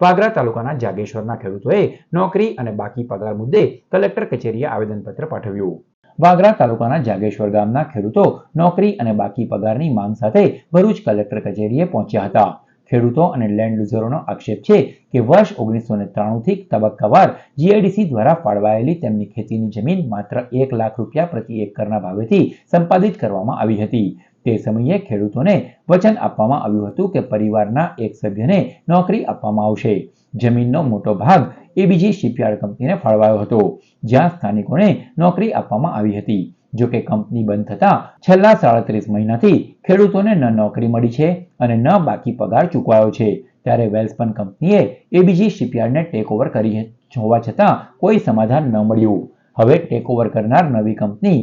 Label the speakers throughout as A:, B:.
A: વાગરા તાલુકાના જાગેશ્વરના ખેડૂતોએ નોકરી અને બાકી પગાર મુદ્દે કલેક્ટર કચેરીએ આવેદનપત્ર પાઠવ્યું। વાગરા તાલુકાના જાગેશ્વર ગામના ખેડૂતો નોકરી અને બાકી પગારની માંગ સાથે ભરૂચ કલેક્ટર કચેરીએ પહોંચ્યા હતા। ખેડૂતો અને લેન્ડ યુઝરોનો આક્ષેપ છે કે વર્ષ 1993 થી તબક્કાવાર જીઆઈડીસી દ્વારા ફાળવાયેલી તેમની ખેતીની જમીન માત્ર 1 લાખ રૂપિયા પ્રતિ એકરના ભાવેથી સંપાદિત કરવામાં આવી હતી। તે સમયે ખેડૂતોને વચન આપવામાં આવ્યું હતું કે પરિવારના એક સભ્યને નોકરી આપવામાં આવશે। જમીનનો મોટો ભાગ એબીજી શિપયાર્ડ કંપનીને ફાળવાયો હતો, જ્યાં સ્થાનિકોને નોકરી આપવામાં આવી હતી। જો કે કંપની બંધ થતા છેલ્લા 37 મહિનાથી ખેડૂતોને ન નોકરી મળી છે અને ન બાકી પગાર ચૂકવાયો છે। ત્યારે વેલસ્પન કંપનીએ એબીજી શિપયાર્ડને ટેકઓવર કરી હોવા છતાં કોઈ સમાધાન ન મળ્યું। હવે ટેકઓવર કરનાર નવી કંપની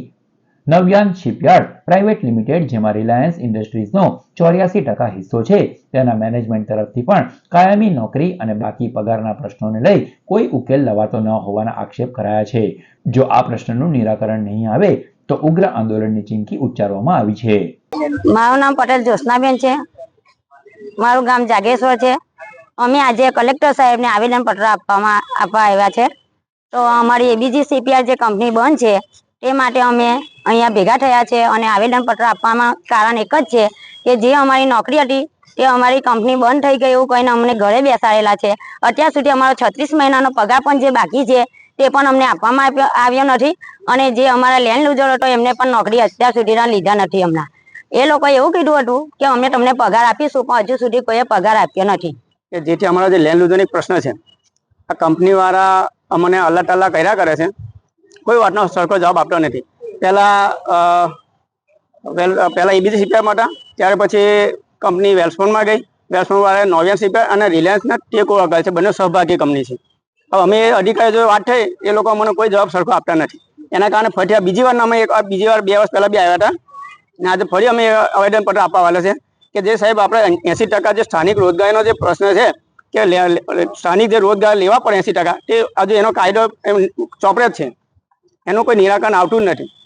A: નવયાન શિપયાર્ડ પ્રાઇવેટ લિમિટેડ, જેમાં રિલાયન્સ ઇન્ડસ્ટ્રીઝનો 84% હિસ્સો છે, તેના મેનેજમેન્ટ તરફથી પણ કાયમી નોકરી અને બાકી પગારના પ્રશ્નોને લઈ કોઈ ઉકેલ લવાતો ન હોવાના આક્ષેપ કરાયા છે। જો આ પ્રશ્નનું નિરાકરણ નહીં આવે તો ઉગ્ર આંદોલનની ચીમકી ઉચ્ચારવામાં આવી છે।
B: મારું નામ પટેલ જ્યોત્સનાબેન છે। મારું ગામ જાગેશ્વર છે। અમે આજે કલેક્ટર સાહેબને આવેદનપત્ર આપવા આવ્યા છે। તો અમારી એબીજી શિપયાર્ડ જે કંપની બંધ છે તે માટે અમે અહીંયા ભેગા થયા છે અને આવેદનપત્ર આપવામાં કારણ એક જ છે કે જે અમારી નોકરી હતી તે અમારી કંપની બંધ થઈ ગઈ એવું કહીને અમને ઘરે બેસાડેલા છે। અત્યાર સુધી અમારો 36 મહિનાનો પગાર પણ જે બાકી છે તે પણ અમને આપવામાં આવ્યો નથી અને જે અમારા લેન્ડ યુઝર હતો એમને પણ નોકરી અત્યાર સુધીના લીધા નથી। હમણાં એ લોકોએ એવું કીધું હતું કે અમે તમને પગાર આપીશું, પણ હજુ સુધી કોઈએ પગાર આપ્યો નથી।
C: કે જેથી અમારા જે લેન્ડ યુઝરનો પ્રશ્ન છે, આ કંપની વાળા અમને અલ્લા ટલ્લા કર્યા કરે છે, કોઈ વાતનો સરખો જવાબ આપતો નથી। પહેલા એબીજી શિપયાર્ડમાં હતા, ત્યારે પછી કંપની વેલસ્પનમાં ગઈ, વેલસ્પન વાળા નોવિયન શિપયાર્ડ અને રિલાયન્સના ટેકઓવર કરે છે, બંને સહભાગી કંપની છે। હવે અમે અધિકારી જો વાત થઈ એ લોકો અમને કોઈ જવાબ સરખો આપતા નથી। એના કારણે ફરી બીજી વાર અમે 2 વર્ષ પહેલા બી આવ્યા હતા અને આજે ફરી અમે આવેદનપત્ર આપવા વાળા છે કે જે સાહેબ આપણે 80% જે સ્થાનિક રોજગારીનો જે પ્રશ્ન છે કે સ્થાનિક જે રોજગાર લેવા પડે 80%, તે આજે એનો કાયદો ચોપડે જ છે, એનું કોઈ નિરાકરણ આવતું જ નથી।